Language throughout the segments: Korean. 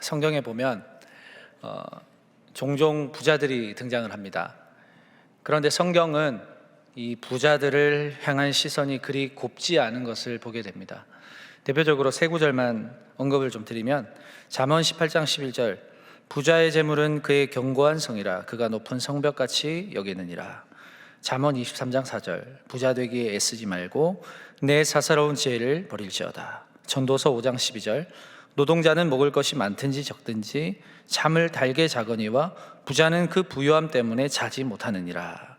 성경에 보면 종종 부자들이 등장을 합니다. 그런데 성경은 이 부자들을 향한 시선이 그리 곱지 않은 것을 보게 됩니다. 대표적으로 세 구절만 언급을 좀 드리면, 잠언 18장 11절, 부자의 재물은 그의 견고한 성이라 그가 높은 성벽같이 여기느니라. 잠언 23장 4절, 부자 되기에 애쓰지 말고 내 사사로운 지혜를 버릴지어다. 전도서 5장 12절, 노동자는 먹을 것이 많든지 적든지 잠을 달게 자거니와 부자는 그 부유함 때문에 자지 못하느니라.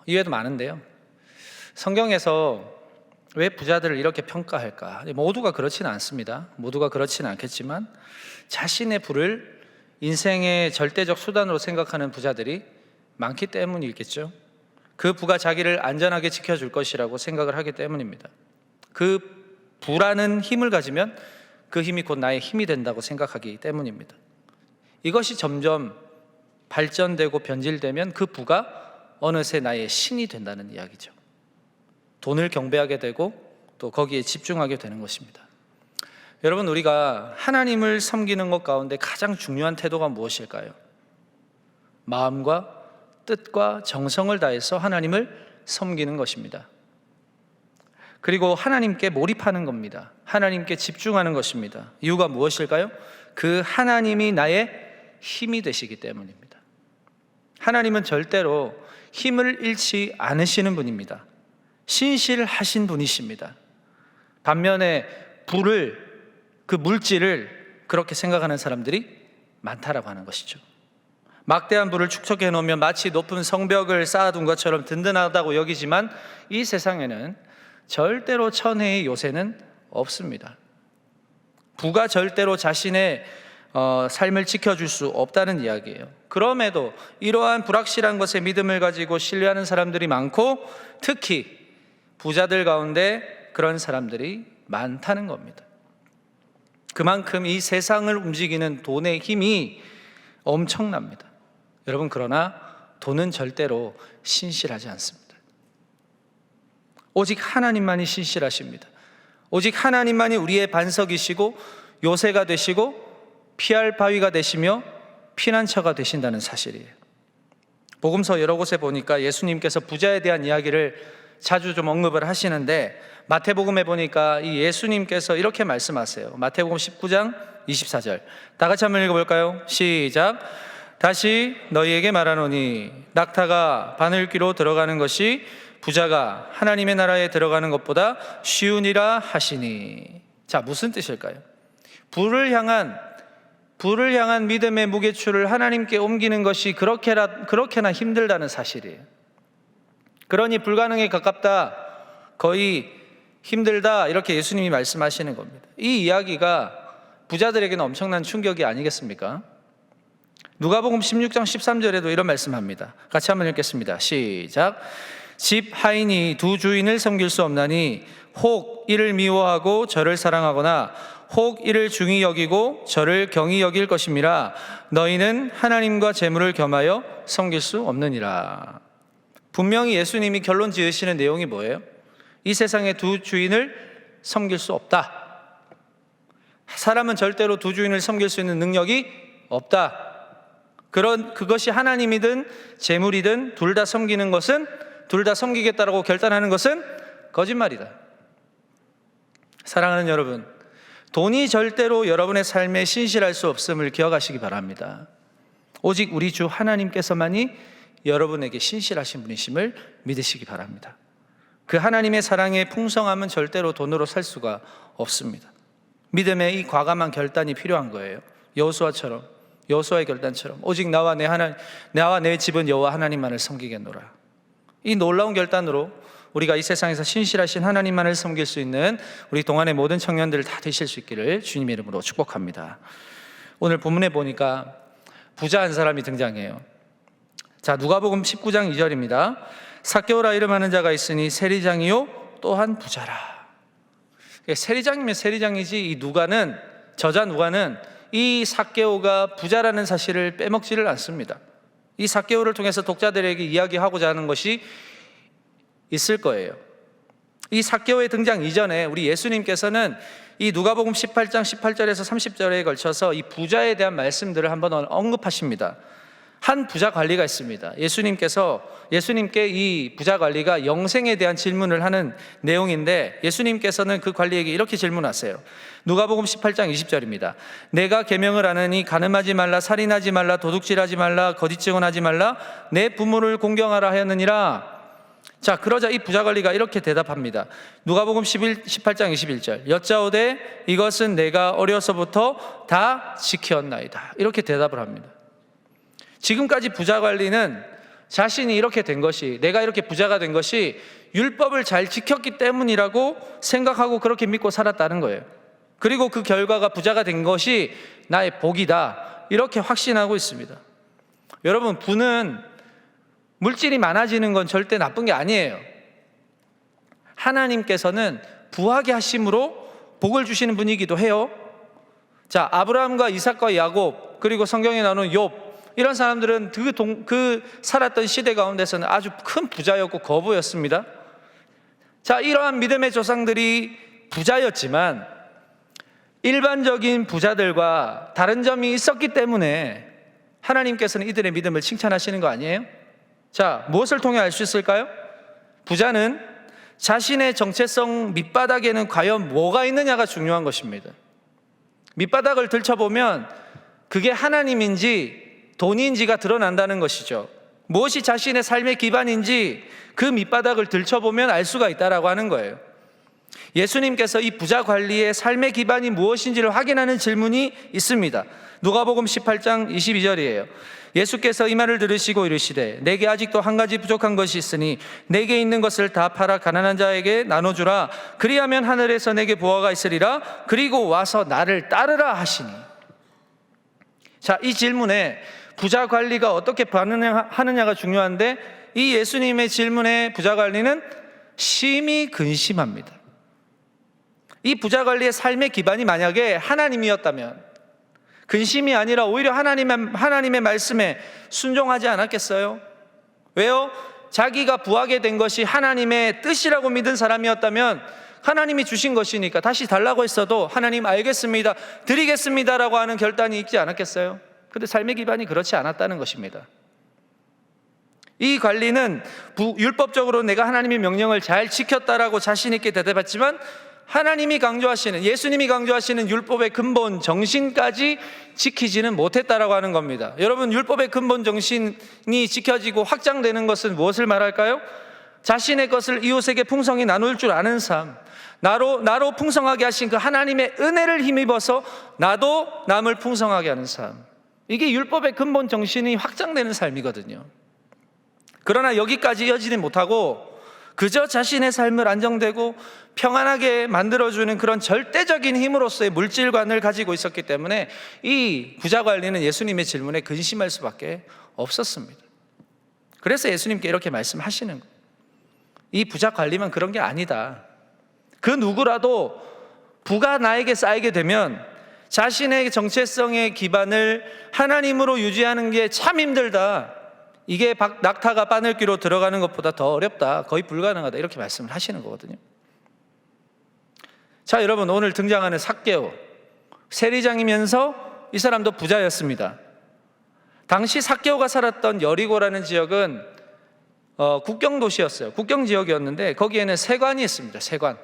이외에도 많은데요, 성경에서 왜 부자들을 이렇게 평가할까? 모두가 그렇지는 않습니다. 모두가 그렇지는 않겠지만 자신의 부를 인생의 절대적 수단으로 생각하는 부자들이 많기 때문이겠죠. 그 부가 자기를 안전하게 지켜줄 것이라고 생각을 하기 때문입니다. 그 부라는 힘을 가지면 그 힘이 곧 나의 힘이 된다고 생각하기 때문입니다. 이것이 점점 발전되고 변질되면 그 부가 어느새 나의 신이 된다는 이야기죠. 돈을 경배하게 되고 또 거기에 집중하게 되는 것입니다. 여러분, 우리가 하나님을 섬기는 것 가운데 가장 중요한 태도가 무엇일까요? 마음과 뜻과 정성을 다해서 하나님을 섬기는 것입니다. 그리고 하나님께 몰입하는 겁니다. 하나님께 집중하는 것입니다. 이유가 무엇일까요? 그 하나님이 나의 힘이 되시기 때문입니다. 하나님은 절대로 힘을 잃지 않으시는 분입니다. 신실하신 분이십니다. 반면에 부를, 그 물질을 그렇게 생각하는 사람들이 많다라고 하는 것이죠. 막대한 부를 축적해 놓으면 마치 높은 성벽을 쌓아둔 것처럼 든든하다고 여기지만 이 세상에는 절대로 천혜의 요새는 없습니다. 부가 절대로 자신의 삶을 지켜줄 수 없다는 이야기예요. 그럼에도 이러한 불확실한 것에 믿음을 가지고 신뢰하는 사람들이 많고, 특히 부자들 가운데 그런 사람들이 많다는 겁니다. 그만큼 이 세상을 움직이는 돈의 힘이 엄청납니다. 여러분, 그러나 돈은 절대로 신실하지 않습니다. 오직 하나님만이 신실하십니다. 오직 하나님만이 우리의 반석이시고 요새가 되시고 피할 바위가 되시며 피난처가 되신다는 사실이에요. 복음서 여러 곳에 보니까 예수님께서 부자에 대한 이야기를 자주 좀 언급을 하시는데, 마태복음에 보니까 이 예수님께서 이렇게 말씀하세요. 마태복음 19장 24절, 다 같이 한번 읽어볼까요? 시작. 다시 너희에게 말하노니 낙타가 바늘귀로 들어가는 것이 부자가 하나님의 나라에 들어가는 것보다 쉬우니라 하시니. 자, 무슨 뜻일까요? 부를 향한 믿음의 무게추를 하나님께 옮기는 것이 그렇게나 힘들다는 사실이에요. 그러니 불가능에 가깝다, 거의 힘들다, 이렇게 예수님이 말씀하시는 겁니다. 이 이야기가 부자들에게는 엄청난 충격이 아니겠습니까? 누가복음 16장 13절에도 이런 말씀합니다. 같이 한번 읽겠습니다. 시작. 집 하인이 두 주인을 섬길 수 없나니 혹 이를 미워하고 저를 사랑하거나 혹 이를 중히 여기고 저를 경히 여길 것임이라. 너희는 하나님과 재물을 겸하여 섬길 수 없느니라. 분명히 예수님이 결론 지으시는 내용이 뭐예요? 이 세상의 두 주인을 섬길 수 없다. 사람은 절대로 두 주인을 섬길 수 있는 능력이 없다. 그것이 하나님이든 재물이든 둘 다 섬기는 것은, 둘 다 섬기겠다라고 결단하는 것은 거짓말이다. 사랑하는 여러분, 돈이 절대로 여러분의 삶에 신실할 수 없음을 기억하시기 바랍니다. 오직 우리 주 하나님께서만이 여러분에게 신실하신 분이심을 믿으시기 바랍니다. 그 하나님의 사랑의 풍성함은 절대로 돈으로 살 수가 없습니다. 믿음의 이 과감한 결단이 필요한 거예요. 여호수아의 결단처럼 오직 나와 내 집은 여호와 하나님만을 섬기겠노라. 이 놀라운 결단으로 우리가 이 세상에서 신실하신 하나님만을 섬길 수 있는 우리 동안의 모든 청년들 다 되실 수 있기를 주님의 이름으로 축복합니다. 오늘 본문에 보니까 부자 한 사람이 등장해요. 자, 누가복음 19장 2절입니다. 삭개오라 이름하는 자가 있으니 세리장이요 또한 부자라. 세리장이면 세리장이지, 이 누가는, 저자 누가는 이 삭개오가 부자라는 사실을 빼먹지를 않습니다. 이 삭개오를 통해서 독자들에게 이야기하고자 하는 것이 있을 거예요. 이 삭개오의 등장 이전에 우리 예수님께서는 이 누가복음 18장 18절에서 30절에 걸쳐서 이 부자에 대한 말씀들을 한번 언급하십니다. 한 부자 관리가 있습니다. 예수님께 이 부자 관리가 영생에 대한 질문을 하는 내용인데, 예수님께서는 그 관리에게 이렇게 질문하세요. 누가복음 18장 20절입니다. 내가 계명을 하느니 간음하지 말라, 살인하지 말라, 도둑질하지 말라, 거짓 증언하지 말라, 내 부모를 공경하라 하였느니라. 자, 그러자 이 부자 관리가 이렇게 대답합니다. 누가복음 18장 21절. 여짜오되 이것은 내가 어려서부터 다 지켰나이다. 이렇게 대답을 합니다. 지금까지 부자 관리는 자신이 이렇게 된 것이, 내가 이렇게 부자가 된 것이 율법을 잘 지켰기 때문이라고 생각하고 그렇게 믿고 살았다는 거예요. 그리고 그 결과가 부자가 된 것이 나의 복이다, 이렇게 확신하고 있습니다. 여러분, 부는 물질이 많아지는 건 절대 나쁜 게 아니에요. 하나님께서는 부하게 하심으로 복을 주시는 분이기도 해요. 자, 아브라함과 이삭과 야곱, 그리고 성경에 나오는 욥, 이런 사람들은 그 살았던 시대 가운데서는 아주 큰 부자였고 거부였습니다. 자, 이러한 믿음의 조상들이 부자였지만 일반적인 부자들과 다른 점이 있었기 때문에 하나님께서는 이들의 믿음을 칭찬하시는 거 아니에요? 자, 무엇을 통해 알 수 있을까요? 부자는 자신의 정체성 밑바닥에는 과연 뭐가 있느냐가 중요한 것입니다. 밑바닥을 들춰보면 그게 하나님인지 돈인지가 드러난다는 것이죠. 무엇이 자신의 삶의 기반인지 그 밑바닥을 들춰보면 알 수가 있다라고 하는 거예요. 예수님께서 이 부자 관리의 삶의 기반이 무엇인지를 확인하는 질문이 있습니다. 누가복음 18장 22절이에요. 예수께서 이 말을 들으시고 이르시되 내게 아직도 한 가지 부족한 것이 있으니 내게 있는 것을 다 팔아 가난한 자에게 나눠주라. 그리하면 하늘에서 내게 보화가 있으리라. 그리고 와서 나를 따르라 하시니. 자, 이 질문에 부자 관리가 어떻게 반응하느냐가 중요한데, 이 예수님의 질문에 부자 관리는 심히 근심합니다. 이 부자 관리의 삶의 기반이 만약에 하나님이었다면 근심이 아니라 오히려 하나님의 말씀에 순종하지 않았겠어요? 왜요? 자기가 부하게 된 것이 하나님의 뜻이라고 믿은 사람이었다면 하나님이 주신 것이니까 다시 달라고 했어도 하나님 알겠습니다, 드리겠습니다라고 하는 결단이 있지 않았겠어요? 그런데 삶의 기반이 그렇지 않았다는 것입니다. 이 관리는 율법적으로 내가 하나님의 명령을 잘 지켰다라고 자신 있게 대답했지만 예수님이 강조하시는 율법의 근본 정신까지 지키지는 못했다라고 하는 겁니다. 여러분, 율법의 근본 정신이 지켜지고 확장되는 것은 무엇을 말할까요? 자신의 것을 이웃에게 풍성히 나눌 줄 아는 삶, 나로 풍성하게 하신 그 하나님의 은혜를 힘입어서 나도 남을 풍성하게 하는 삶, 이게 율법의 근본 정신이 확장되는 삶이거든요. 그러나 여기까지 이어지지 못하고 그저 자신의 삶을 안정되고 평안하게 만들어주는 그런 절대적인 힘으로서의 물질관을 가지고 있었기 때문에 이 부자 관리는 예수님의 질문에 근심할 수밖에 없었습니다. 그래서 예수님께 이렇게 말씀하시는 거예요. 이 부자 관리만 그런 게 아니다. 그 누구라도 부가 나에게 쌓이게 되면 자신의 정체성의 기반을 하나님으로 유지하는 게 참 힘들다. 이게 낙타가 바늘귀로 들어가는 것보다 더 어렵다, 거의 불가능하다, 이렇게 말씀을 하시는 거거든요. 자, 여러분, 오늘 등장하는 삭개오, 세리장이면서 이 사람도 부자였습니다. 당시 삭개오가 살았던 여리고라는 지역은 국경 도시였어요. 국경 지역이었는데 거기에는 세관이 있습니다. 세관,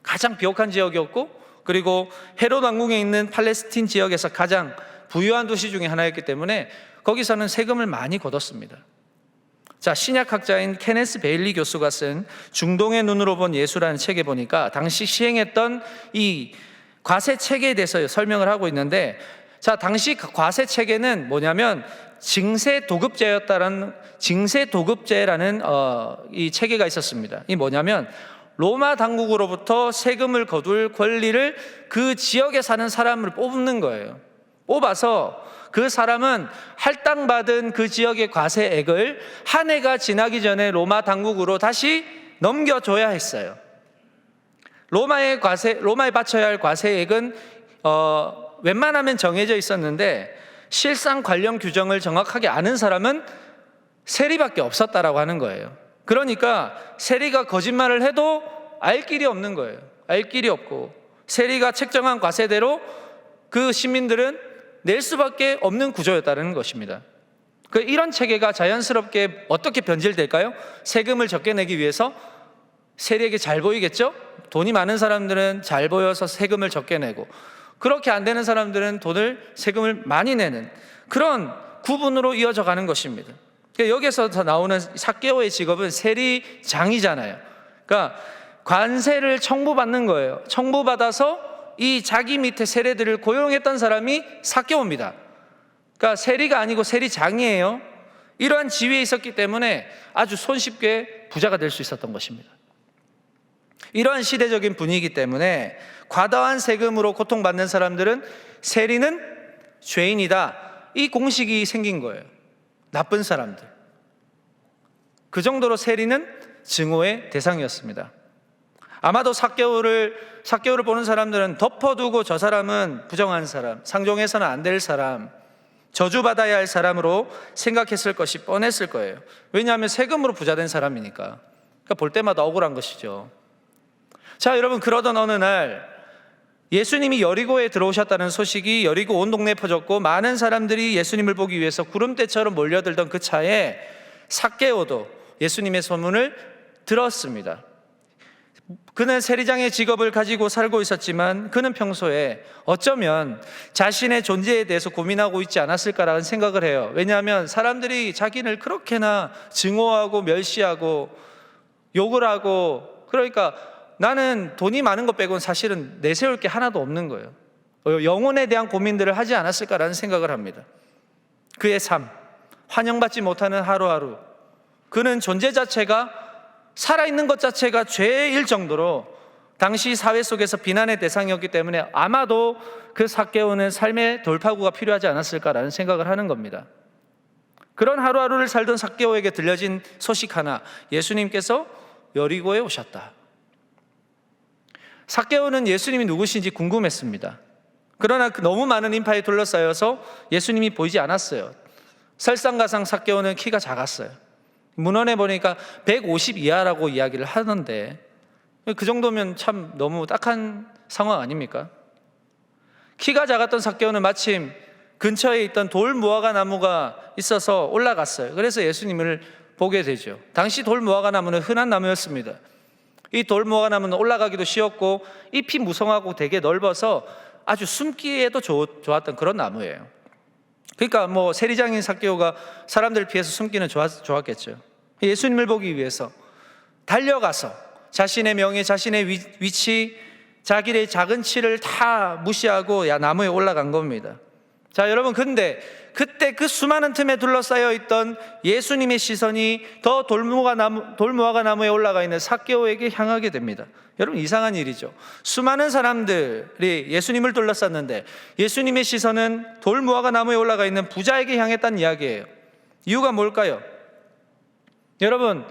가장 비옥한 지역이었고, 그리고 헤롯 왕궁에 있는 팔레스틴 지역에서 가장 부유한 도시 중에 하나였기 때문에 거기서는 세금을 많이 걷었습니다. 자, 신약학자인 케네스 베일리 교수가 쓴 중동의 눈으로 본 예수라는 책에 보니까 당시 시행했던 이 과세 체계에 대해서 설명을 하고 있는데, 자, 당시 과세 체계는 뭐냐면 징세도급제라는 이 체계가 있었습니다. 이 뭐냐면 로마 당국으로부터 세금을 거둘 권리를 그 지역에 사는 사람을 뽑는 거예요. 뽑아서 그 사람은 할당받은 그 지역의 과세액을 한 해가 지나기 전에 로마 당국으로 다시 넘겨줘야 했어요. 로마에 바쳐야 할 과세액은 웬만하면 정해져 있었는데 실상 관련 규정을 정확하게 아는 사람은 세리밖에 없었다라고 하는 거예요. 그러니까 세리가 거짓말을 해도 알 길이 없는 거예요. 알 길이 없고, 세리가 책정한 과세대로 그 시민들은 낼 수밖에 없는 구조였다는 것입니다. 이런 체계가 자연스럽게 어떻게 변질될까요? 세금을 적게 내기 위해서 세리에게 잘 보이겠죠? 돈이 많은 사람들은 잘 보여서 세금을 적게 내고, 그렇게 안 되는 사람들은 세금을 많이 내는 그런 구분으로 이어져 가는 것입니다. 여기에서 나오는 삭개오의 직업은 세리장이잖아요. 그러니까 관세를 청구받는 거예요. 청구받아서 이 자기 밑에 세리들을 고용했던 사람이 삭개오입니다. 그러니까 세리가 아니고 세리장이에요. 이러한 지위에 있었기 때문에 아주 손쉽게 부자가 될 수 있었던 것입니다. 이러한 시대적인 분위기 때문에 과다한 세금으로 고통받는 사람들은 세리는 죄인이다, 이 공식이 생긴 거예요. 나쁜 사람들. 그 정도로 세리는 증오의 대상이었습니다. 아마도 삭개오를 보는 사람들은 덮어두고 저 사람은 부정한 사람, 상종해서는 안 될 사람, 저주받아야 할 사람으로 생각했을 것이 뻔했을 거예요. 왜냐하면 세금으로 부자된 사람이니까. 그러니까 볼 때마다 억울한 것이죠. 자, 여러분, 그러던 어느 날 예수님이 여리고에 들어오셨다는 소식이 여리고 온 동네에 퍼졌고, 많은 사람들이 예수님을 보기 위해서 구름대처럼 몰려들던 그 차에 삭개오도 예수님의 소문을 들었습니다. 그는 세리장의 직업을 가지고 살고 있었지만 그는 평소에 어쩌면 자신의 존재에 대해서 고민하고 있지 않았을까라는 생각을 해요. 왜냐하면 사람들이 자기를 그렇게나 증오하고 멸시하고 욕을 하고, 그러니까 나는 돈이 많은 것 빼고는 사실은 내세울 게 하나도 없는 거예요. 영혼에 대한 고민들을 하지 않았을까라는 생각을 합니다. 그의 삶, 환영받지 못하는 하루하루, 그는 존재 자체가, 살아있는 것 자체가 죄일 정도로 당시 사회 속에서 비난의 대상이었기 때문에 아마도 그 삭개오는 삶의 돌파구가 필요하지 않았을까라는 생각을 하는 겁니다. 그런 하루하루를 살던 삭개오에게 들려진 소식 하나, 예수님께서 여리고에 오셨다. 삭개오는 예수님이 누구신지 궁금했습니다. 그러나 너무 많은 인파에 둘러싸여서 예수님이 보이지 않았어요. 설상가상 삭개오는 키가 작았어요. 문헌에 보니까 150 이하라고 이야기를 하던데, 그 정도면 참 너무 딱한 상황 아닙니까? 키가 작았던 삭개오는 마침 근처에 있던 돌 무화과 나무가 있어서 올라갔어요. 그래서 예수님을 보게 되죠. 당시 돌 무화과 나무는 흔한 나무였습니다. 이 돌 무화과 나무는 올라가기도 쉬웠고 잎이 무성하고 되게 넓어서 아주 숨기에도 좋았던 그런 나무예요. 그러니까 세리장인 삭개오가 사람들을 피해서 숨기는 좋았겠죠. 예수님을 보기 위해서 달려가서 자신의 명예, 자신의 위치, 자기의 작은 치를 다 무시하고 나무에 올라간 겁니다. 자, 여러분, 근데 그때 그 수많은 틈에 둘러싸여 있던 예수님의 시선이 더 돌무화과 나무에 올라가 있는 삭개오에게 향하게 됩니다. 여러분, 이상한 일이죠. 수많은 사람들이 예수님을 둘러쌌는데 예수님의 시선은 돌무화과 나무에 올라가 있는 부자에게 향했다는 이야기예요. 이유가 뭘까요? 여러분,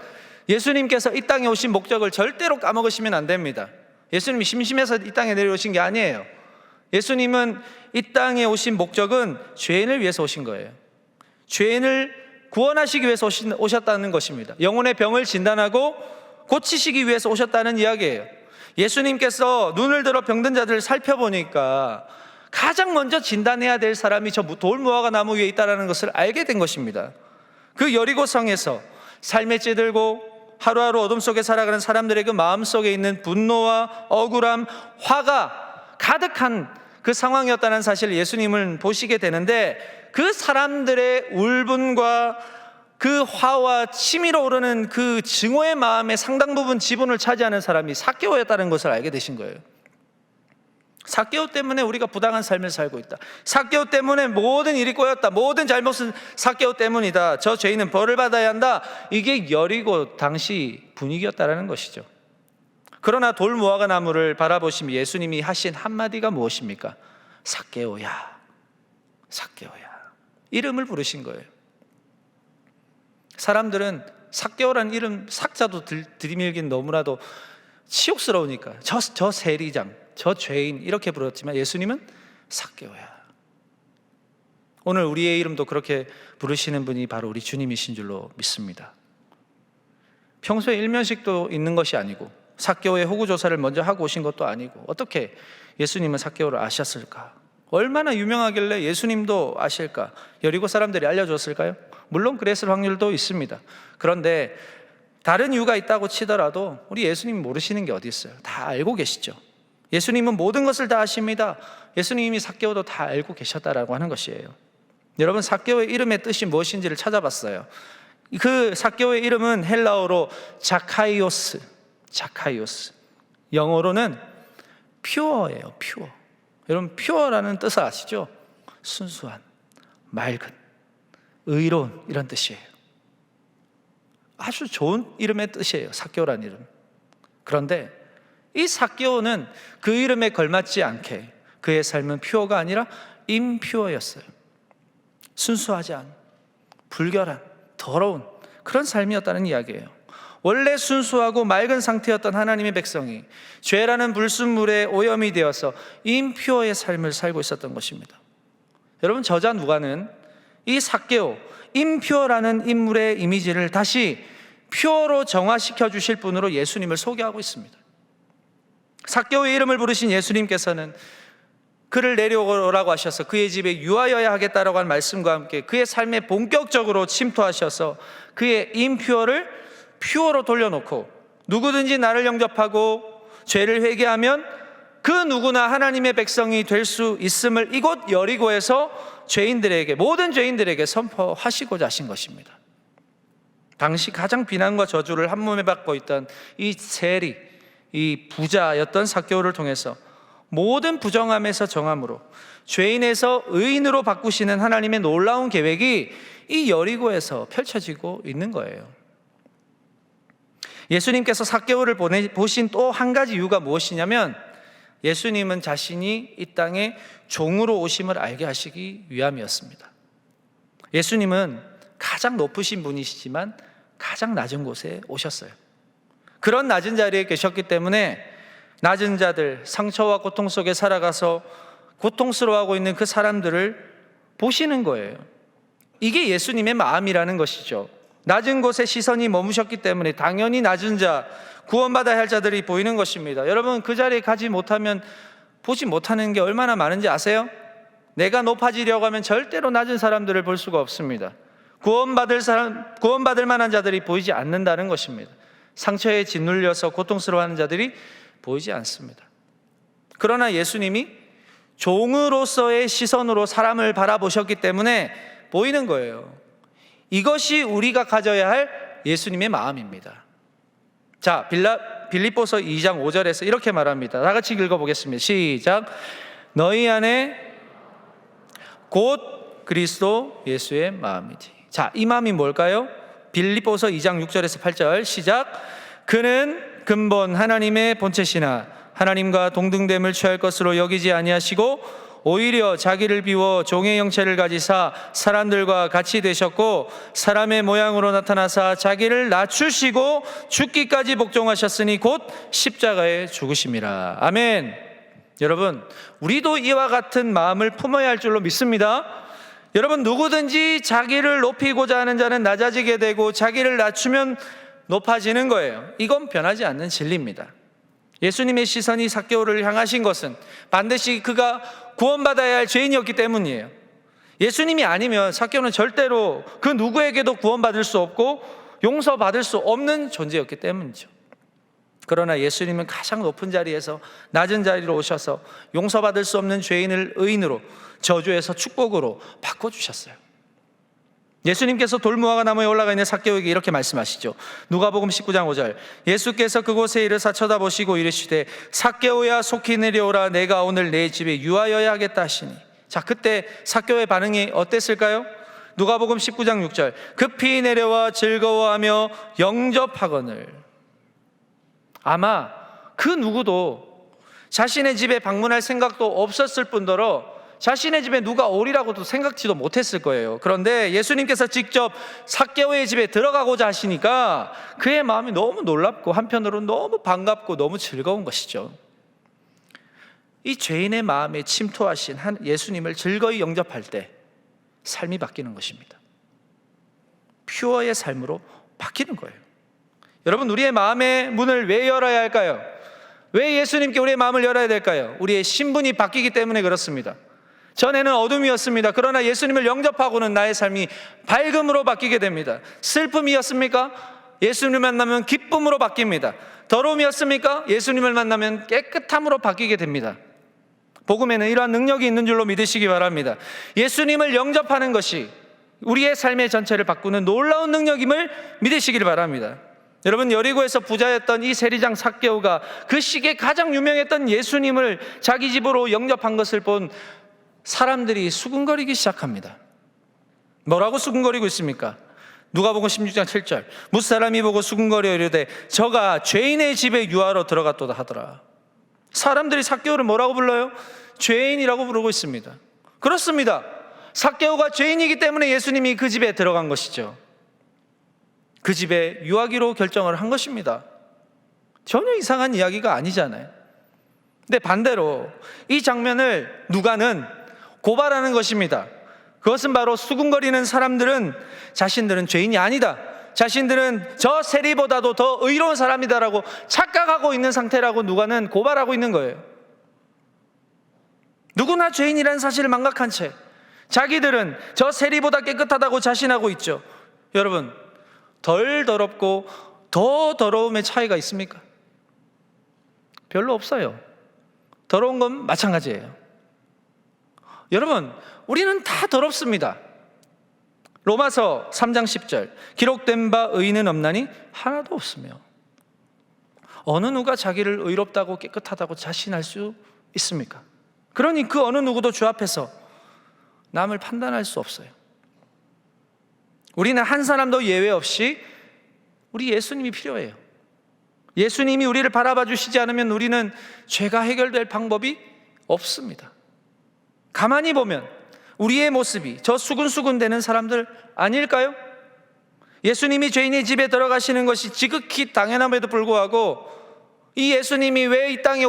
예수님께서 이 땅에 오신 목적을 절대로 까먹으시면 안 됩니다. 예수님이 심심해서 이 땅에 내려오신 게 아니에요. 예수님은 이 땅에 오신 목적은 죄인을 위해서 오신 거예요. 죄인을 구원하시기 위해서 오셨다는 것입니다. 영혼의 병을 진단하고 고치시기 위해서 오셨다는 이야기예요. 예수님께서 눈을 들어 병든 자들을 살펴보니까 가장 먼저 진단해야 될 사람이 저 돌무화과 나무 위에 있다는 것을 알게 된 것입니다. 그 여리고성에서 삶에 찌들고 하루하루 어둠 속에 살아가는 사람들의 그 마음속에 있는 분노와 억울함, 화가 가득한 그 상황이었다는 사실을 예수님은 보시게 되는데, 그 사람들의 울분과 그 화와 치밀어 오르는 그 증오의 마음의 상당 부분 지분을 차지하는 사람이 삭개오였다는 것을 알게 되신 거예요. 삭개오 때문에 우리가 부당한 삶을 살고 있다. 삭개오 때문에 모든 일이 꼬였다. 모든 잘못은 삭개오 때문이다. 저 죄인은 벌을 받아야 한다. 이게 여리고 당시 분위기였다는 것이죠. 그러나 돌무화과 나무를 바라보시며 예수님이 하신 한마디가 무엇입니까? 삭개오야, 삭개오야. 이름을 부르신 거예요. 사람들은 삭개오라는 이름 삭자도 들이밀긴 너무나도 치욕스러우니까 저 세리장, 저 죄인 이렇게 부르었지만 예수님은 삭개오야. 오늘 우리의 이름도 그렇게 부르시는 분이 바로 우리 주님이신 줄로 믿습니다. 평소에 일면식도 있는 것이 아니고 삭개오의 호구조사를 먼저 하고 오신 것도 아니고 어떻게 예수님은 삭개오를 아셨을까? 얼마나 유명하길래 예수님도 아실까? 여리고 사람들이 알려줬을까요? 물론 그랬을 확률도 있습니다. 그런데 다른 이유가 있다고 치더라도 우리 예수님 모르시는 게 어디 있어요? 다 알고 계시죠. 예수님은 모든 것을 다 아십니다. 예수님이 삭개오도 다 알고 계셨다라고 하는 것이에요. 여러분, 삭개오의 이름의 뜻이 무엇인지를 찾아봤어요. 그 삭개오의 이름은 헬라어로 자카이오스, 영어로는 퓨어예요. 퓨어. 여러분, 퓨어라는 뜻을 아시죠? 순수한, 맑은, 의로운, 이런 뜻이에요. 아주 좋은 이름의 뜻이에요, 삭개오라는 이름. 그런데 이 삭개오는 그 이름에 걸맞지 않게 그의 삶은 퓨어가 아니라 임퓨어였어요. 순수하지 않은, 불결한, 더러운 그런 삶이었다는 이야기예요. 원래 순수하고 맑은 상태였던 하나님의 백성이 죄라는 불순물에 오염이 되어서 임퓨어의 삶을 살고 있었던 것입니다. 여러분, 저자 누가는 이 삭개오, 임퓨어라는 인물의 이미지를 다시 퓨어로 정화시켜 주실 분으로 예수님을 소개하고 있습니다. 삭개오의 이름을 부르신 예수님께서는 그를 내려오라고 하셔서 그의 집에 유하여야 하겠다라고 한 말씀과 함께 그의 삶에 본격적으로 침투하셔서 그의 임퓨어를 퓨어로 돌려놓고 누구든지 나를 영접하고 죄를 회개하면 그 누구나 하나님의 백성이 될 수 있음을 이곳 여리고에서 죄인들에게, 모든 죄인들에게 선포하시고자 하신 것입니다. 당시 가장 비난과 저주를 한 몸에 받고 있던 이 세리, 이 부자였던 삭개오를 통해서 모든 부정함에서 정함으로 죄인에서 의인으로 바꾸시는 하나님의 놀라운 계획이 이 여리고에서 펼쳐지고 있는 거예요. 예수님께서 삭개오를 보신 또 한 가지 이유가 무엇이냐면 예수님은 자신이 이 땅에 종으로 오심을 알게 하시기 위함이었습니다. 예수님은 가장 높으신 분이시지만 가장 낮은 곳에 오셨어요. 그런 낮은 자리에 계셨기 때문에 낮은 자들, 상처와 고통 속에 살아가서 고통스러워하고 있는 그 사람들을 보시는 거예요. 이게 예수님의 마음이라는 것이죠. 낮은 곳에 시선이 머무셨기 때문에 당연히 낮은 자, 구원받아야 할 자들이 보이는 것입니다. 여러분, 그 자리에 가지 못하면 보지 못하는 게 얼마나 많은지 아세요? 내가 높아지려고 하면 절대로 낮은 사람들을 볼 수가 없습니다. 구원받을 만한 자들이 보이지 않는다는 것입니다. 상처에 짓눌려서 고통스러워하는 자들이 보이지 않습니다. 그러나 예수님이 종으로서의 시선으로 사람을 바라보셨기 때문에 보이는 거예요. 이것이 우리가 가져야 할 예수님의 마음입니다. 자, 빌립보서 2장 5절에서 이렇게 말합니다. 다 같이 읽어보겠습니다. 시작. 너희 안에 곧 그리스도 예수의 마음이지. 자, 이 마음이 뭘까요? 빌립보서 2장 6절에서 8절 시작. 그는 근본 하나님의 본체시나 하나님과 동등됨을 취할 것으로 여기지 아니하시고 오히려 자기를 비워 종의 형체를 가지사 사람들과 같이 되셨고 사람의 모양으로 나타나사 자기를 낮추시고 죽기까지 복종하셨으니 곧 십자가에 죽으심이라. 아멘. 여러분, 우리도 이와 같은 마음을 품어야 할 줄로 믿습니다. 여러분, 누구든지 자기를 높이고자 하는 자는 낮아지게 되고 자기를 낮추면 높아지는 거예요. 이건 변하지 않는 진리입니다. 예수님의 시선이 삭개오를 향하신 것은 반드시 그가 구원받아야 할 죄인이었기 때문이에요. 예수님이 아니면 삭개오는 절대로 그 누구에게도 구원받을 수 없고 용서받을 수 없는 존재였기 때문이죠. 그러나 예수님은 가장 높은 자리에서 낮은 자리로 오셔서 용서받을 수 없는 죄인을 의인으로, 저주에서 축복으로 바꿔주셨어요. 예수님께서 돌무화과 나무에 올라가 있는 삭개오에게 이렇게 말씀하시죠. 누가복음 19장 5절. 예수께서 그곳에 이르사 쳐다보시고 이르시되 삭개오야 속히 내려오라. 내가 오늘 내 집에 유하여야 하겠다 하시니. 자, 그때 삭개오의 반응이 어땠을까요? 누가복음 19장 6절. 급히 내려와 즐거워하며 영접하거늘. 아마 그 누구도 자신의 집에 방문할 생각도 없었을 뿐더러 자신의 집에 누가 오리라고도 생각지도 못했을 거예요. 그런데 예수님께서 직접 삭개오의 집에 들어가고자 하시니까 그의 마음이 너무 놀랍고 한편으로는 너무 반갑고 너무 즐거운 것이죠. 이 죄인의 마음에 침투하신 예수님을 즐거이 영접할 때 삶이 바뀌는 것입니다. 퓨어의 삶으로 바뀌는 거예요. 여러분, 우리의 마음의 문을 왜 열어야 할까요? 왜 예수님께 우리의 마음을 열어야 될까요? 우리의 신분이 바뀌기 때문에 그렇습니다. 전에는 어둠이었습니다. 그러나 예수님을 영접하고는 나의 삶이 밝음으로 바뀌게 됩니다. 슬픔이었습니까? 예수님을 만나면 기쁨으로 바뀝니다. 더러움이었습니까? 예수님을 만나면 깨끗함으로 바뀌게 됩니다. 복음에는 이러한 능력이 있는 줄로 믿으시기 바랍니다. 예수님을 영접하는 것이 우리의 삶의 전체를 바꾸는 놀라운 능력임을 믿으시길 바랍니다. 여러분, 여리고에서 부자였던 이 세리장 삭개오가 그 시기에 가장 유명했던 예수님을 자기 집으로 영접한 것을 본 사람들이 수군거리기 시작합니다. 뭐라고 수군거리고 있습니까? 누가복음 16장 7절, 무사람이 보고 수군거려 이르되 저가 죄인의 집에 유하러 들어갔도다 하더라. 사람들이 삭개오를 뭐라고 불러요? 죄인이라고 부르고 있습니다. 그렇습니다. 삭개오가 죄인이기 때문에 예수님이 그 집에 들어간 것이죠. 그 집에 유하기로 결정을 한 것입니다. 전혀 이상한 이야기가 아니잖아요. 근데 반대로 이 장면을 누가는 고발하는 것입니다. 그것은 바로 수군거리는 사람들은 자신들은 죄인이 아니다, 자신들은 저 세리보다도 더 의로운 사람이다라고 착각하고 있는 상태라고 누가는 고발하고 있는 거예요. 누구나 죄인이라는 사실을 망각한 채 자기들은 저 세리보다 깨끗하다고 자신하고 있죠. 여러분, 덜 더럽고 더 더러움의 차이가 있습니까? 별로 없어요. 더러운 건 마찬가지예요. 여러분, 우리는 다 더럽습니다. 로마서 3장 10절, 기록된 바 의인은 없나니 하나도 없으며. 어느 누가 자기를 의롭다고 깨끗하다고 자신할 수 있습니까? 그러니 그 어느 누구도 주 앞에서 남을 판단할 수 없어요. 우리는 한 사람도 예외 없이 우리 예수님이 필요해요. 예수님이 우리를 바라봐 주시지 않으면 우리는 죄가 해결될 방법이 없습니다. 가만히 보면 우리의 모습이 저 수군수군 되는 사람들 아닐까요? 예수님이 죄인의 집에 들어가시는 것이 지극히 당연함에도 불구하고 이 예수님이 왜 이 땅에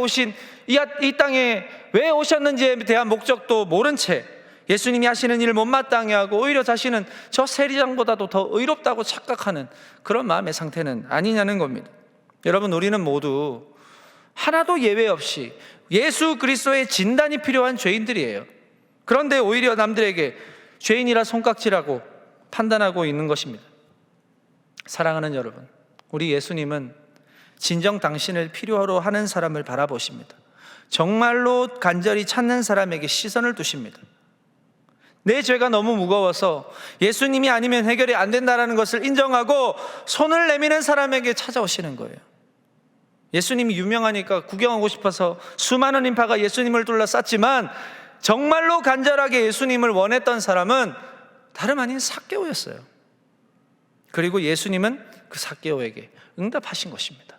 이 땅에 왜 오셨는지에 대한 목적도 모른 채 예수님이 하시는 일을 못마땅해 하고 오히려 자신은 저 세리장보다도 더 의롭다고 착각하는 그런 마음의 상태는 아니냐는 겁니다. 여러분, 우리는 모두 하나도 예외 없이 예수 그리스도의 진단이 필요한 죄인들이에요. 그런데 오히려 남들에게 죄인이라 손깍지라고 판단하고 있는 것입니다. 사랑하는 여러분, 우리 예수님은 진정 당신을 필요로 하는 사람을 바라보십니다. 정말로 간절히 찾는 사람에게 시선을 두십니다. 내 죄가 너무 무거워서 예수님이 아니면 해결이 안 된다는 것을 인정하고 손을 내미는 사람에게 찾아오시는 거예요. 예수님이 유명하니까 구경하고 싶어서 수많은 인파가 예수님을 둘러쌌지만 정말로 간절하게 예수님을 원했던 사람은 다름 아닌 삭개오였어요. 그리고 예수님은 그 삭개오에게 응답하신 것입니다.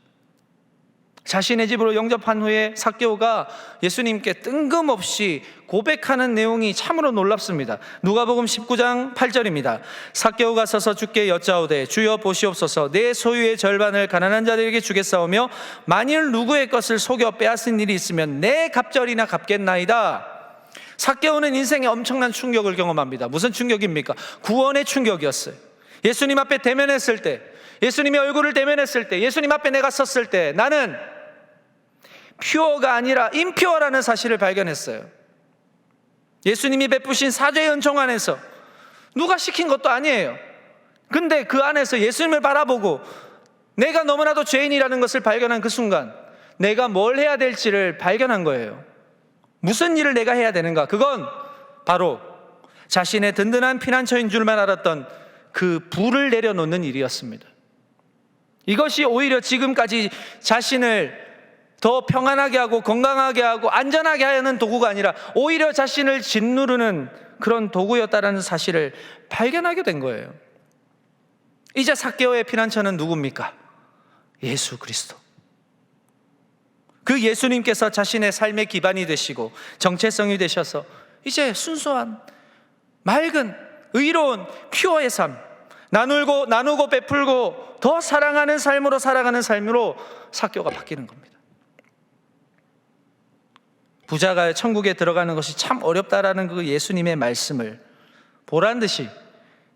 자신의 집으로 영접한 후에 삭개오가 예수님께 뜬금없이 고백하는 내용이 참으로 놀랍습니다. 누가복음 19장 8절입니다. 삭개오가 서서 주께 여짜오되 주여 보시옵소서, 내 소유의 절반을 가난한 자들에게 주겠사오며 만일 누구의 것을 속여 빼앗은 일이 있으면 내 갑절이나 갚겠나이다. 삭개오는 인생에 엄청난 충격을 경험합니다. 무슨 충격입니까? 구원의 충격이었어요. 예수님 앞에 대면했을 때, 예수님의 얼굴을 대면했을 때, 예수님 앞에 내가 섰을 때 나는 퓨어가 아니라 임퓨어라는 사실을 발견했어요. 예수님이 베푸신 사죄의 은총 안에서 누가 시킨 것도 아니에요. 근데 그 안에서 예수님을 바라보고 내가 너무나도 죄인이라는 것을 발견한 그 순간 내가 뭘 해야 될지를 발견한 거예요. 무슨 일을 내가 해야 되는가? 그건 바로 자신의 든든한 피난처인 줄만 알았던 그 불을 내려놓는 일이었습니다. 이것이 오히려 지금까지 자신을 더 평안하게 하고 건강하게 하고 안전하게 하는 도구가 아니라 오히려 자신을 짓누르는 그런 도구였다는 사실을 발견하게 된 거예요. 이제 삭개오의 피난처는 누굽니까? 예수 그리스도. 그 예수님께서 자신의 삶의 기반이 되시고 정체성이 되셔서 이제 순수한 맑은 의로운 퓨어의 삶, 나누고 베풀고 더 사랑하는 삶으로 살아가는 삶으로 삭개오가 바뀌는 겁니다. 부자가 천국에 들어가는 것이 참 어렵다라는 그 예수님의 말씀을 보란 듯이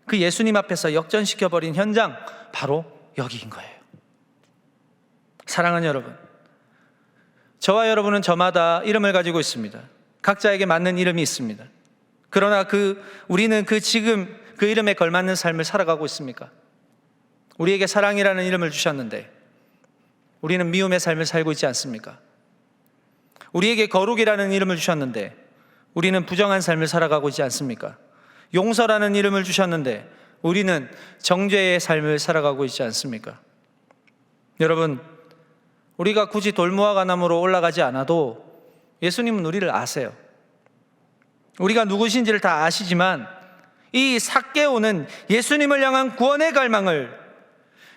그 예수님 앞에서 역전시켜버린 현장, 바로 여기인 거예요. 사랑하는 여러분, 저와 여러분은 저마다 이름을 가지고 있습니다. 각자에게 맞는 이름이 있습니다. 그러나 우리는 지금 그 이름에 걸맞는 삶을 살아가고 있습니까? 우리에게 사랑이라는 이름을 주셨는데 우리는 미움의 삶을 살고 있지 않습니까? 우리에게 거룩이라는 이름을 주셨는데 우리는 부정한 삶을 살아가고 있지 않습니까? 용서라는 이름을 주셨는데 우리는 정죄의 삶을 살아가고 있지 않습니까? 여러분, 우리가 굳이 돌무화과나무로 올라가지 않아도 예수님은 우리를 아세요. 우리가 누구신지를 다 아시지만 이 삭개오는 예수님을 향한 구원의 갈망을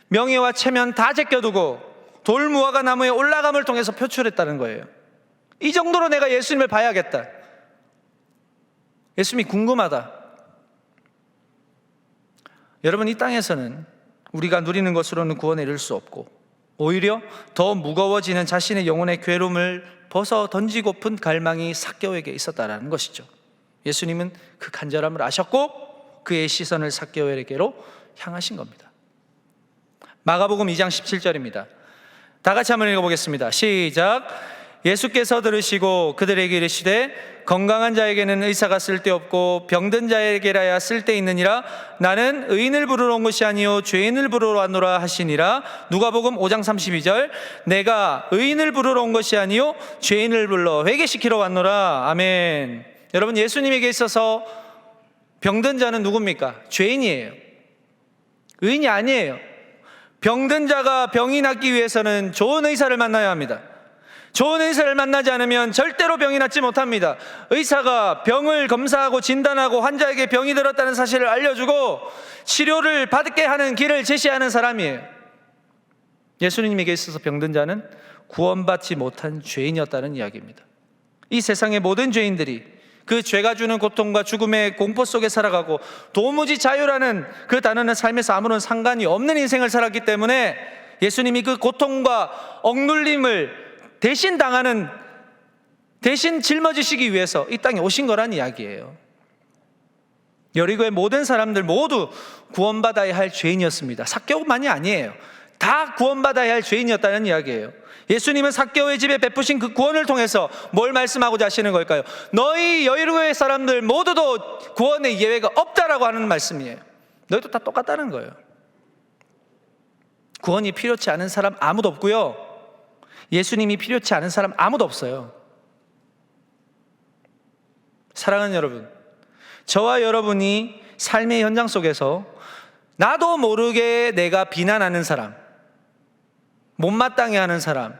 명예와 체면 다 제껴두고 돌무화과나무에 올라감을 통해서 표출했다는 거예요. 이 정도로 내가 예수님을 봐야겠다. 예수님이 궁금하다. 여러분, 이 땅에서는 우리가 누리는 것으로는 구원에 이를 수 없고 오히려 더 무거워지는 자신의 영혼의 괴로움을 벗어 던지고픈 갈망이 삭개오에게 있었다는 것이죠. 예수님은 그 간절함을 아셨고 그의 시선을 삭개오에게로 향하신 겁니다. 마가복음 2장 17절입니다. 다 같이 한번 읽어보겠습니다. 시작. 예수께서 들으시고 그들에게 이르시되 건강한 자에게는 의사가 쓸데없고 병든 자에게라야 쓸데있느니라. 나는 의인을 부르러 온 것이 아니요 죄인을 부르러 왔노라 하시니라. 누가복음 5장 32절. 내가 의인을 부르러 온 것이 아니요 죄인을 불러 회개시키러 왔노라. 아멘. 여러분, 예수님에게 있어서 병든 자는 누굽니까? 죄인이에요. 의인이 아니에요. 병든 자가 병이 낫기 위해서는 좋은 의사를 만나야 합니다. 좋은 의사를 만나지 않으면 절대로 병이 낫지 못합니다. 의사가 병을 검사하고 진단하고 환자에게 병이 들었다는 사실을 알려주고 치료를 받게 하는 길을 제시하는 사람이에요. 예수님에게 있어서 병든 자는 구원받지 못한 죄인이었다는 이야기입니다. 이 세상의 모든 죄인들이 그 죄가 주는 고통과 죽음의 공포 속에 살아가고 도무지 자유라는 그 단어는 삶에서 아무런 상관이 없는 인생을 살았기 때문에 예수님이 그 고통과 억눌림을 대신 짊어지시기 위해서 이 땅에 오신 거란 이야기예요. 여리고의 모든 사람들 모두 구원받아야 할 죄인이었습니다. 삭개오만이 아니에요. 다 구원받아야 할 죄인이었다는 이야기예요. 예수님은 삭개오의 집에 베푸신 그 구원을 통해서 뭘 말씀하고자 하시는 걸까요? 너희 여리고의 사람들 모두도 구원의 예외가 없다라고 하는 말씀이에요. 너희도 다 똑같다는 거예요. 구원이 필요치 않은 사람 아무도 없고요, 예수님이 필요치 않은 사람 아무도 없어요. 사랑하는 여러분, 저와 여러분이 삶의 현장 속에서 나도 모르게 내가 비난하는 사람, 못마땅해 하는 사람,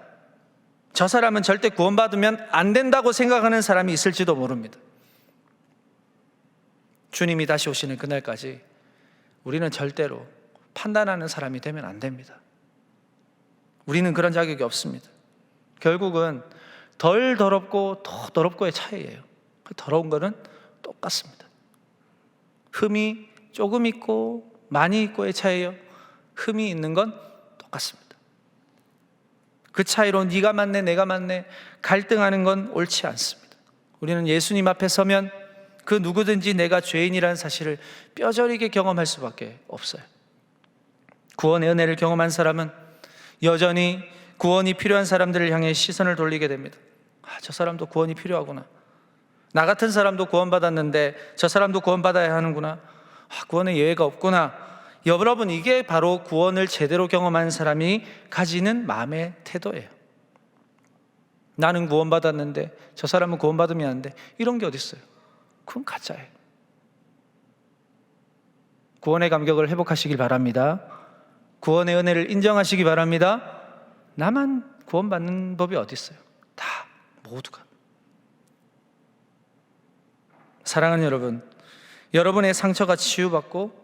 저 사람은 절대 구원받으면 안 된다고 생각하는 사람이 있을지도 모릅니다. 주님이 다시 오시는 그날까지 우리는 절대로 판단하는 사람이 되면 안 됩니다. 우리는 그런 자격이 없습니다. 결국은 덜 더럽고 더 더럽고의 차이예요. 그 더러운 거는 똑같습니다. 흠이 조금 있고 많이 있고의 차이예요. 흠이 있는 건 똑같습니다. 그 차이로 네가 맞네 내가 맞네 갈등하는 건 옳지 않습니다. 우리는 예수님 앞에 서면 그 누구든지 내가 죄인이라는 사실을 뼈저리게 경험할 수밖에 없어요. 구원의 은혜를 경험한 사람은 여전히 구원이 필요한 사람들을 향해 시선을 돌리게 됩니다. 저 사람도 구원이 필요하구나. 나 같은 사람도 구원받았는데 저 사람도 구원받아야 하는구나. 구원의 예외가 없구나. 여러분, 이게 바로 구원을 제대로 경험한 사람이 가지는 마음의 태도예요. 나는 구원받았는데 저 사람은 구원받으면 안 돼, 이런 게 어디 있어요? 그건 가짜예요. 구원의 감격을 회복하시길 바랍니다. 구원의 은혜를 인정하시기 바랍니다. 나만 구원받는 법이 어디 있어요? 다 모두가. 사랑하는 여러분, 여러분의 상처가 치유받고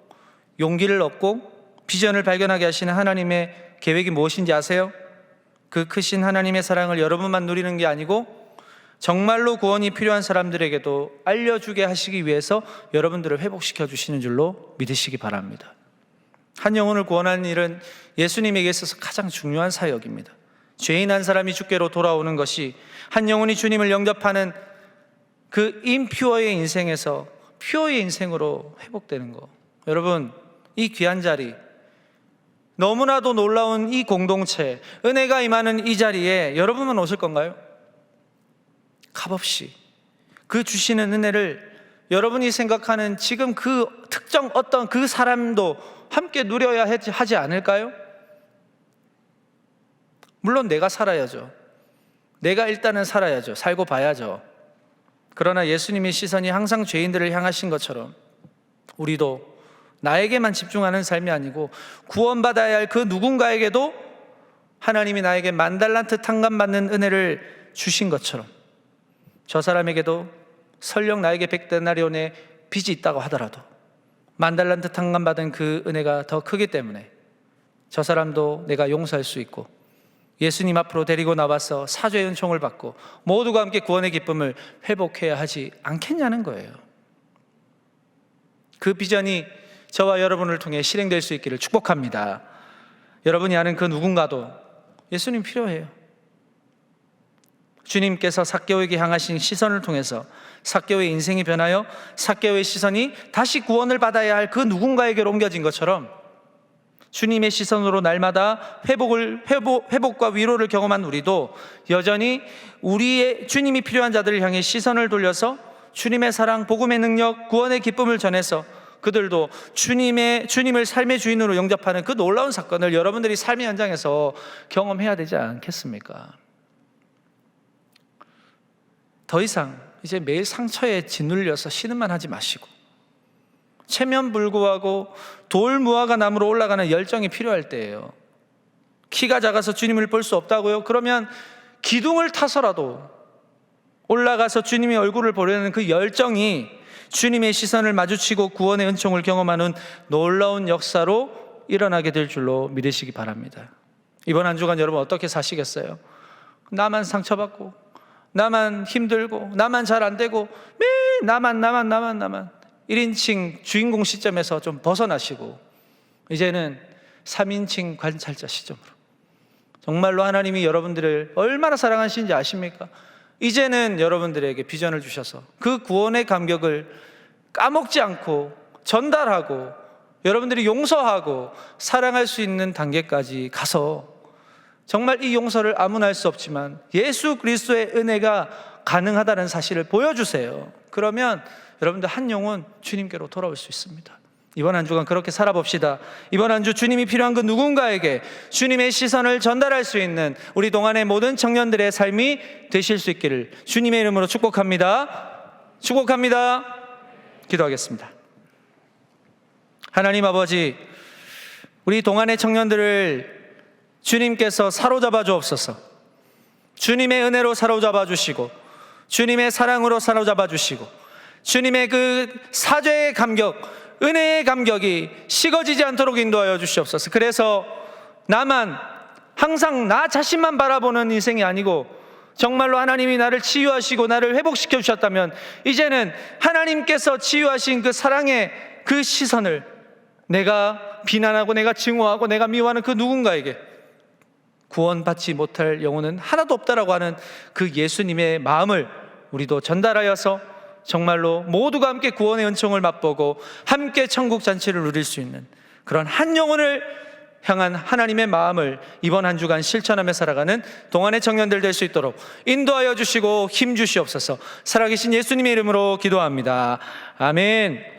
용기를 얻고 비전을 발견하게 하시는 하나님의 계획이 무엇인지 아세요? 그 크신 하나님의 사랑을 여러분만 누리는 게 아니고 정말로 구원이 필요한 사람들에게도 알려주게 하시기 위해서 여러분들을 회복시켜 주시는 줄로 믿으시기 바랍니다. 한 영혼을 구원하는 일은 예수님에게 있어서 가장 중요한 사역입니다. 죄인 한 사람이 주께로 돌아오는 것이 한 영혼이 주님을 영접하는 그 임퓨어의 인생에서 퓨어의 인생으로 회복되는 거. 여러분, 이 귀한 자리 너무나도 놀라운 이 공동체, 은혜가 임하는 이 자리에 여러분만 오실 건가요? 값없이 그 주시는 은혜를 여러분이 생각하는 지금 그 특정 어떤 그 사람도 함께 누려야 하지 않을까요? 물론 내가 살아야죠. 내가 일단은 살아야죠. 살고 봐야죠. 그러나 예수님의 시선이 항상 죄인들을 향하신 것처럼 우리도 나에게만 집중하는 삶이 아니고 구원받아야 할 그 누군가에게도 하나님이 나에게 10,000달란트 탕감받는 은혜를 주신 것처럼 저 사람에게도 설령 나에게 100데나리온의 빚이 있다고 하더라도 10,000달란트 탕감받은 그 은혜가 더 크기 때문에 저 사람도 내가 용서할 수 있고 예수님 앞으로 데리고 나와서 사죄의 은총을 받고 모두가 함께 구원의 기쁨을 회복해야 하지 않겠냐는 거예요. 그 비전이 저와 여러분을 통해 실행될 수 있기를 축복합니다. 여러분이 아는 그 누군가도 예수님 필요해요. 주님께서 삭개오에게 향하신 시선을 통해서 삭개오의 인생이 변하여 삭개오의 시선이 다시 구원을 받아야 할 그 누군가에게로 옮겨진 것처럼 주님의 시선으로 날마다 회복과 위로를 경험한 우리도 여전히 우리의 주님이 필요한 자들을 향해 시선을 돌려서 주님의 사랑, 복음의 능력, 구원의 기쁨을 전해서 그들도 주님을 삶의 주인으로 영접하는 그 놀라운 사건을 여러분들이 삶의 현장에서 경험해야 되지 않겠습니까? 더 이상 이제 매일 상처에 짓눌려서 신음만 하지 마시고 체면불구하고 돌무화과 나무로 올라가는 열정이 필요할 때예요. 키가 작아서 주님을 볼 수 없다고요? 그러면 기둥을 타서라도 올라가서 주님의 얼굴을 보려는 그 열정이 주님의 시선을 마주치고 구원의 은총을 경험하는 놀라운 역사로 일어나게 될 줄로 믿으시기 바랍니다. 이번 한 주간 여러분 어떻게 사시겠어요? 나만 상처받고 나만 힘들고 나만 잘 안 되고 매일 나만 1인칭 주인공 시점에서 좀 벗어나시고 이제는 3인칭 관찰자 시점으로 정말로 하나님이 여러분들을 얼마나 사랑하시는지 아십니까? 이제는 여러분들에게 비전을 주셔서 그 구원의 감격을 까먹지 않고 전달하고 여러분들이 용서하고 사랑할 수 있는 단계까지 가서 정말 이 용서를 아무나 할 수 없지만 예수 그리스도의 은혜가 가능하다는 사실을 보여주세요. 그러면 여러분들 한 영혼 주님께로 돌아올 수 있습니다. 이번 한 주간 그렇게 살아봅시다. 이번 한 주 주님이 필요한 그 누군가에게 주님의 시선을 전달할 수 있는 우리 동안의 모든 청년들의 삶이 되실 수 있기를 주님의 이름으로 축복합니다. 기도하겠습니다. 하나님 아버지, 우리 동안의 청년들을 주님께서 사로잡아 주옵소서. 주님의 은혜로 사로잡아 주시고 주님의 사랑으로 사로잡아 주시고 주님의 그 사죄의 감격, 은혜의 감격이 식어지지 않도록 인도하여 주시옵소서. 그래서 나만 항상 나 자신만 바라보는 인생이 아니고 정말로 하나님이 나를 치유하시고 나를 회복시켜 주셨다면 이제는 하나님께서 치유하신 그 사랑의 그 시선을 내가 비난하고 내가 증오하고 내가 미워하는 그 누군가에게 구원받지 못할 영혼은 하나도 없다라고 하는 그 예수님의 마음을 우리도 전달하여서 정말로 모두가 함께 구원의 은총을 맛보고 함께 천국 잔치를 누릴 수 있는 그런 한 영혼을 향한 하나님의 마음을 이번 한 주간 실천하며 살아가는 동안의 청년들 될 수 있도록 인도하여 주시고 힘 주시옵소서. 살아계신 예수님의 이름으로 기도합니다. 아멘.